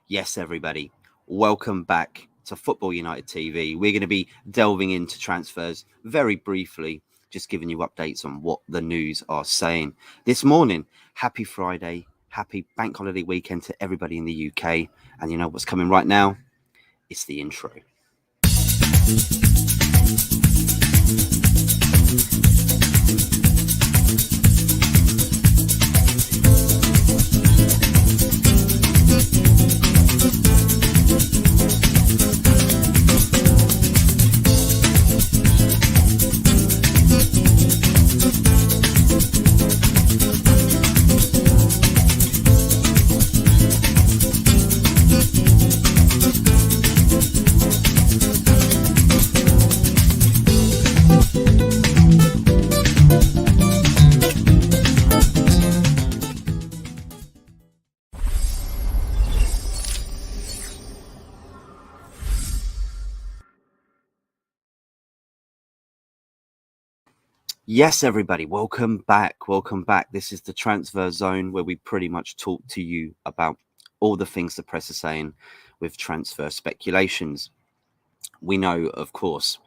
Yes, everybody, welcome back to Football United TV. We're going to be delving into transfers very briefly, just giving you updates on what the news are saying. This morning, happy Friday, happy bank holiday weekend to everybody in the UK. And you know what's coming right now? It's the intro. Yes, everybody, welcome back. Welcome back. This is the transfer zone where we pretty much talk to you about all the things the press are saying with transfer speculations. We know, of course,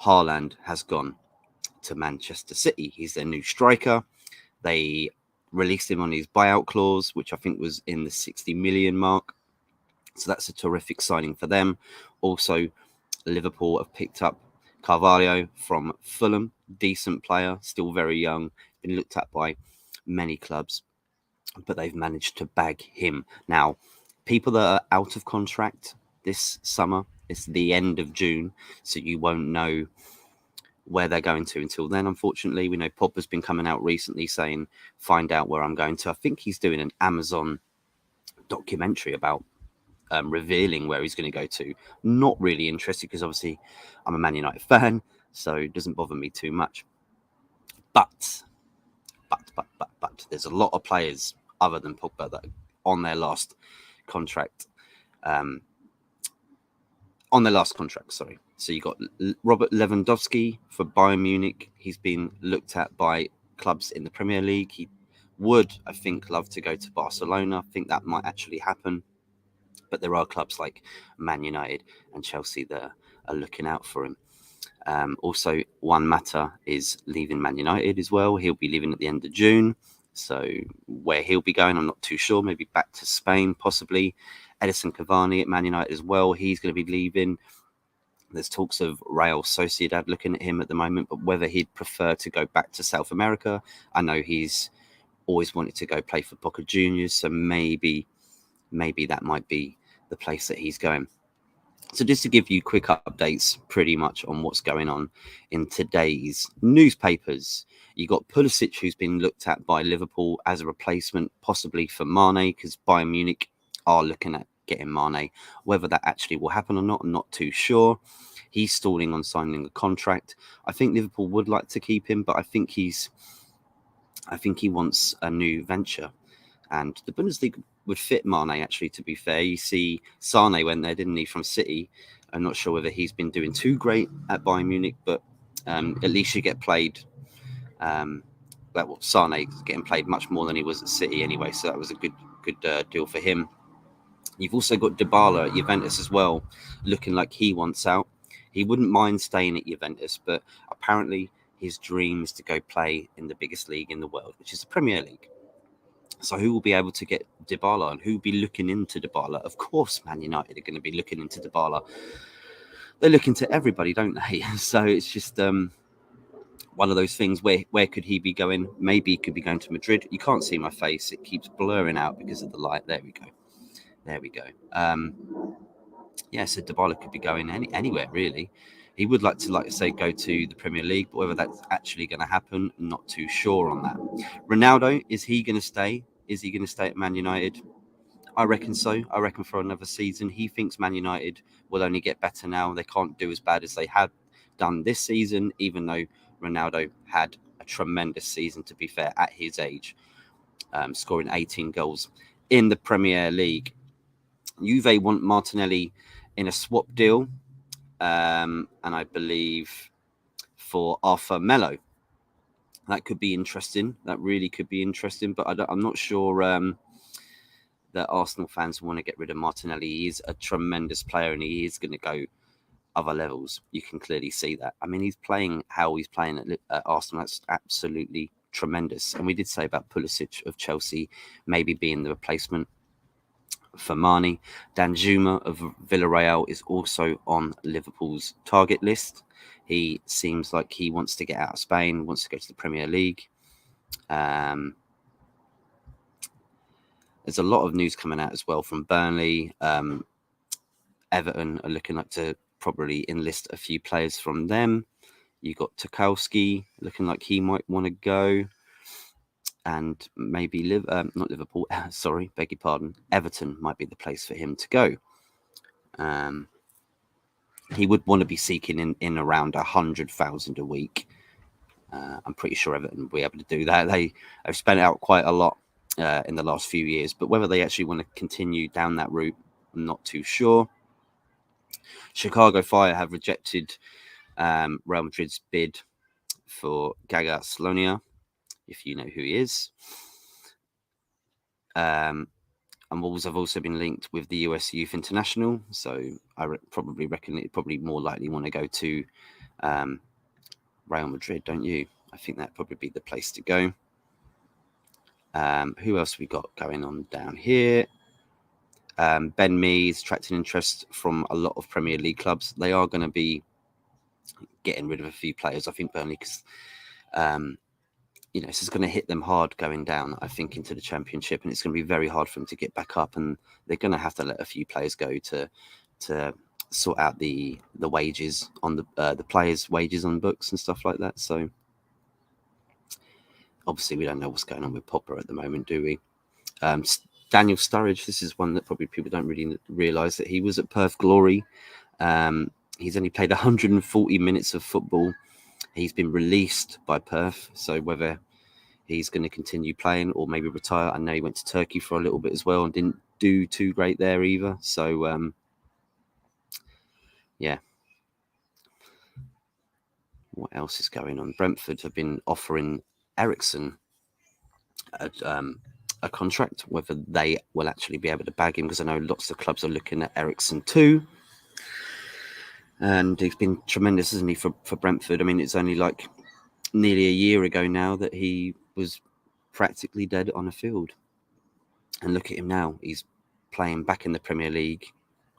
Haaland has gone to Manchester City. He's their new striker. They released him on his buyout clause, which I think was in the 60 million mark. So that's a terrific signing for them. Also, Liverpool have picked up Carvalho from Fulham, decent player, still very young, been looked at by many clubs, but they've managed to bag him. Now, people that are out of contract this summer, it's the end of June, so you won't know where they're going to until then. Unfortunately, we know Pogba's been coming out recently saying, find out where I'm going to. I think he's doing an Amazon documentary about revealing where he's going to go to. Not really interested because obviously I'm a Man United fan, so it doesn't bother me too much. But there's a lot of players other than Pogba that are on their last contract. Sorry. So you got Robert Lewandowski for Bayern Munich. He's been looked at by clubs in the Premier League. He would, I think, love to go to Barcelona. I think that might actually happen. But there are clubs like Man United and Chelsea that are looking out for him. Also, Juan Mata is leaving Man United as well. He'll be leaving at the end of June. So where he'll be going, I'm not too sure. Maybe back to Spain, possibly. Edison Cavani at Man United as well. He's going to be leaving. There's talks of Real Sociedad looking at him at the moment, but whether he'd prefer to go back to South America. I know he's always wanted to go play for Boca Juniors, so maybe that might be the place that he's going. So just to give you quick updates pretty much on what's going on in today's newspapers, you got Pulisic, who's been looked at by Liverpool as a replacement, possibly for Mane, because Bayern Munich are looking at getting Mane. Whether that actually will happen or not, I'm not too sure. He's stalling on signing a contract. I think Liverpool would like to keep him, but I think he wants a new venture. And the Bundesliga would fit Mane, actually, to be fair. You see, Sane went there, didn't he, from City? I'm not sure whether he's been doing too great at Bayern Munich, but at least you get played. Sane's getting played much more than he was at City anyway, so that was a good deal for him. You've also got Dybala at Juventus as well, looking like he wants out. He wouldn't mind staying at Juventus, but apparently his dream is to go play in the biggest league in the world, which is the Premier League. So who will be able to get Dybala and who will be looking into Dybala? Of course, Man United are going to be looking into Dybala. They look into everybody, don't they? So it's just one of those things. Where could he be going? Maybe he could be going to Madrid. You can't see my face. It keeps blurring out because of the light. There we go. So Dybala could be going anywhere, really. He would like to, go to the Premier League, but whether that's actually going to happen, not too sure on that. Ronaldo, is he going to stay? Is he going to stay at Man United? I reckon so. I reckon for another season. He thinks Man United will only get better now. They can't do as bad as they had done this season, even though Ronaldo had a tremendous season, to be fair, at his age, scoring 18 goals in the Premier League. Juve want Martinelli in a swap deal, and I believe for Arthur Melo. That could be interesting. That really could be interesting, but I'm not sure that Arsenal fans want to get rid of Martinelli. He is a tremendous player and he is going to go other levels. You can clearly see that. I mean, he's playing how he's playing at Arsenal. That's absolutely tremendous. And we did say about Pulisic of Chelsea maybe being the replacement for Mane. Danjuma of Villarreal is also on Liverpool's target list. He seems like he wants to get out of Spain, wants to go to the Premier League. There's a lot of news coming out as well from Burnley. Everton are looking like to probably enlist a few players from them. You got Tarkowski looking like he might want to go. And maybe not Liverpool, sorry, beg your pardon. Everton might be the place for him to go. He would want to be seeking in around 100,000 a week. I'm pretty sure Everton will be able to do that. They have spent out quite a lot in the last few years, but whether they actually want to continue down that route, I'm not too sure. Chicago Fire have rejected Real Madrid's bid for Gaga Slonina, if you know who he is. And Wolves have also been linked with the US Youth International, so I probably reckon it probably more likely want to go to Real Madrid, don't you? I think that'd probably be the place to go. Who else we got going on down here? Ben Mee is attracting interest from a lot of Premier League clubs. They are going to be getting rid of a few players, I think, Burnley, because this is going to hit them hard going down, I think, into the Championship, and it's going to be very hard for them to get back up, and they're going to have to let a few players go to sort out the wages on the players' wages on books and stuff like that. So obviously we don't know what's going on with Popper at the moment, do we? Daniel Sturridge, this is one that probably people don't really realise, that he was at Perth Glory. He's only played 140 minutes of football. He's been released by Perth, so whether he's going to continue playing or maybe retire. I know he went to Turkey for a little bit as well and didn't do too great there either. So, yeah. What else is going on? Brentford have been offering Eriksson a contract, whether they will actually be able to bag him, because I know lots of clubs are looking at Eriksson too. And he's been tremendous, isn't he, for Brentford? I mean, it's only like nearly a year ago now that he was practically dead on a field. And look at him now. He's playing back in the Premier League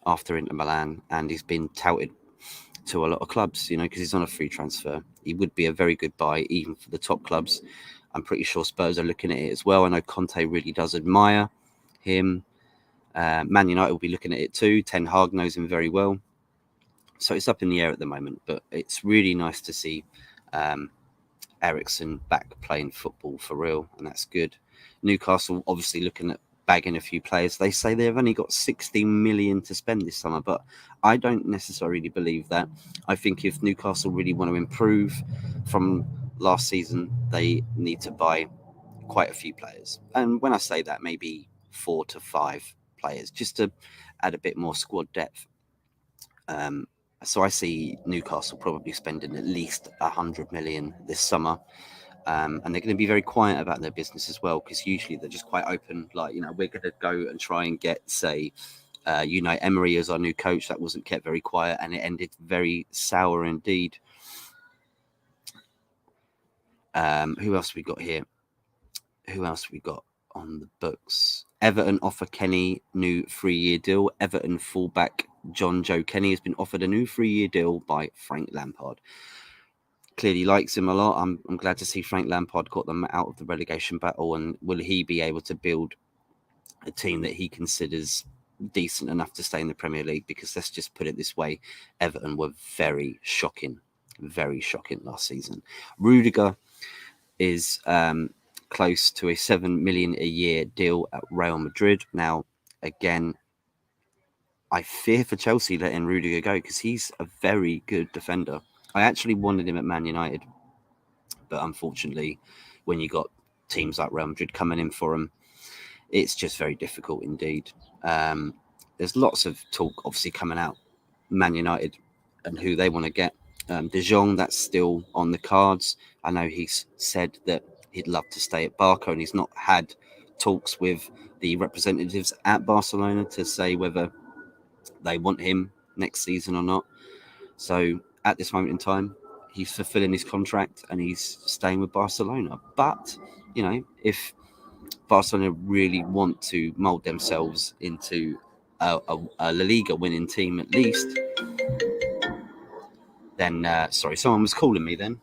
after Inter Milan, and he's been touted to a lot of clubs, because he's on a free transfer. He would be a very good buy, even for the top clubs. I'm pretty sure Spurs are looking at it as well. I know Conte really does admire him. Man United will be looking at it too. Ten Hag knows him very well. So it's up in the air at the moment, but it's really nice to see Eriksson back playing football for real, and that's good. Newcastle obviously looking at bagging a few players. They say they've only got 16 million to spend this summer, but I don't necessarily believe that. I think if Newcastle really want to improve from last season, they need to buy quite a few players. And when I say that, maybe 4 to 5 players, just to add a bit more squad depth. So I see Newcastle probably spending at least 100 million this summer. And they're going to be very quiet about their business as well, because usually they're just quite open. Like, we're going to go and try and get, say, Emery as our new coach. That wasn't kept very quiet, and it ended very sour indeed. Who else we got here? Who else we got on the books? Everton offer Kenny new 3-year deal. Everton fullback John Joe Kenny has been offered a new 3-year deal by Frank Lampard. Clearly likes him a lot. I'm glad to see Frank Lampard got them out of the relegation battle, and will he be able to build a team that he considers decent enough to stay in the Premier League? Because let's just put it this way, Everton were very shocking last season. Rudiger is close to a 7 million a year deal at Real Madrid. Now, again, I fear for Chelsea letting Rudiger go, because he's a very good defender. I actually wanted him at Man United, but unfortunately, when you got teams like Real Madrid coming in for him, it's just very difficult indeed. There's lots of talk, obviously, coming out Man United and who they want to get. De Jong, that's still on the cards. I know he's said that he'd love to stay at Barca, and he's not had talks with the representatives at Barcelona to say whether they want him next season or not. So at this moment in time, he's fulfilling his contract and he's staying with Barcelona. But, you know, if Barcelona really want to mould themselves into a La Liga winning team at least, then, sorry, someone was calling me then.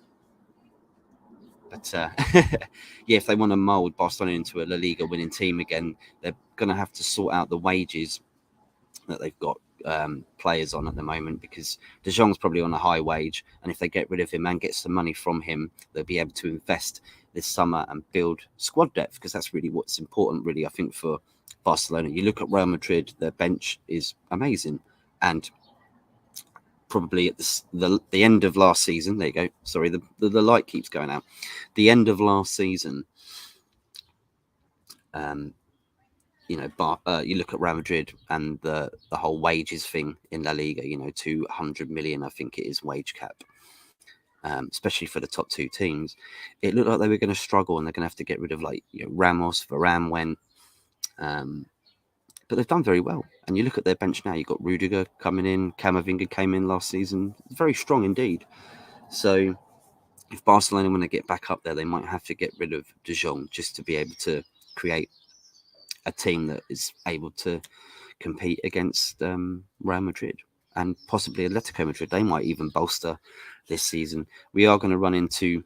But yeah, if they want to mould Barcelona into a La Liga winning team again, they're going to have to sort out the wages that they've got players on at the moment, because De Jong's probably on a high wage, and if they get rid of him and get some money from him, they'll be able to invest this summer and build squad depth, because that's really what's important, really, I think, for Barcelona. You look at Real Madrid, their bench is amazing, and probably at the end of last season, there you go, sorry, the light keeps going out. The end of last season, you know, you look at Real Madrid and the whole wages thing in La Liga, you know, 200 million, I think it is, wage cap, especially for the top two teams. It looked like they were going to struggle and they're going to have to get rid of, like, you know, Ramos, Varane went, but they've done very well. And you look at their bench now, you've got Rudiger coming in, Camavinga came in last season, very strong indeed. So if Barcelona want to get back up there, they might have to get rid of De Jong just to be able to create a team that is able to compete against Real Madrid and possibly Atletico Madrid. They might even bolster this season. We are going to run into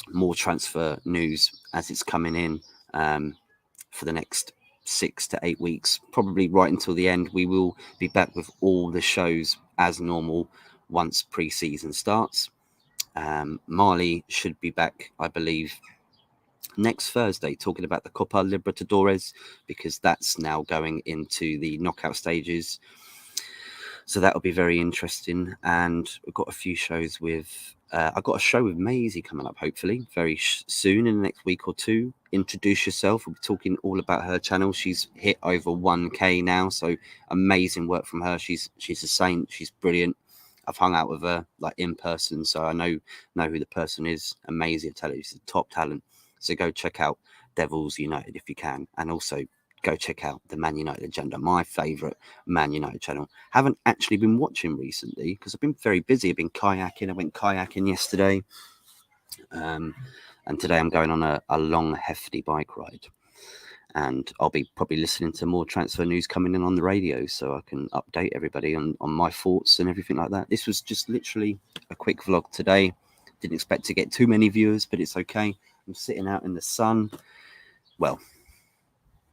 more transfer news as it's coming in for the next 6 to 8 weeks, probably right until the end. We will be back with all the shows as normal once pre-season starts. Marley should be back, I believe, next Thursday, talking about the Copa Libertadores, because that's now going into the knockout stages. So that'll be very interesting. And we've got a few shows with, I've got a show with Maisie coming up, hopefully, very soon in the next week or two. Introduce Yourself. We'll be talking all about her channel. She's hit over 1K now. So amazing work from her. She's a saint. She's brilliant. I've hung out with her, like, in person, so I know who the person is. Amazing. I tell you, she's a top talent. So go check out Devils United if you can. And also go check out the Man United Agenda, my favourite Man United channel. Haven't actually been watching recently because I've been very busy. I've been kayaking. I went kayaking yesterday. And today I'm going on a long, hefty bike ride. And I'll be probably listening to more transfer news coming in on the radio, so I can update everybody on my thoughts and everything like that. This was just literally a quick vlog today. Didn't expect to get too many viewers, but it's okay. I'm sitting out in the sun. Well,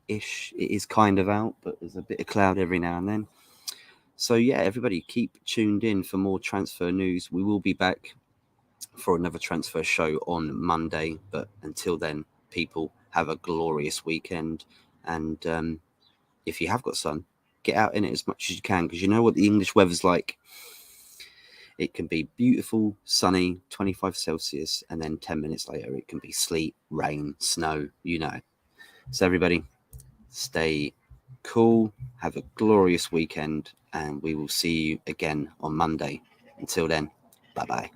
ish, it is kind of out, but there's a bit of cloud every now and then. So yeah, everybody keep tuned in for more transfer news. We will be back for another transfer show on Monday, but until then, people, have a glorious weekend. And if you have got sun, get out in it as much as you can, because you know what the English weather's like. It can be beautiful, sunny, 25 Celsius, and then 10 minutes later it can be sleet, rain, snow, you know. So everybody, stay cool, have a glorious weekend, and we will see you again on Monday. Until then, bye-bye.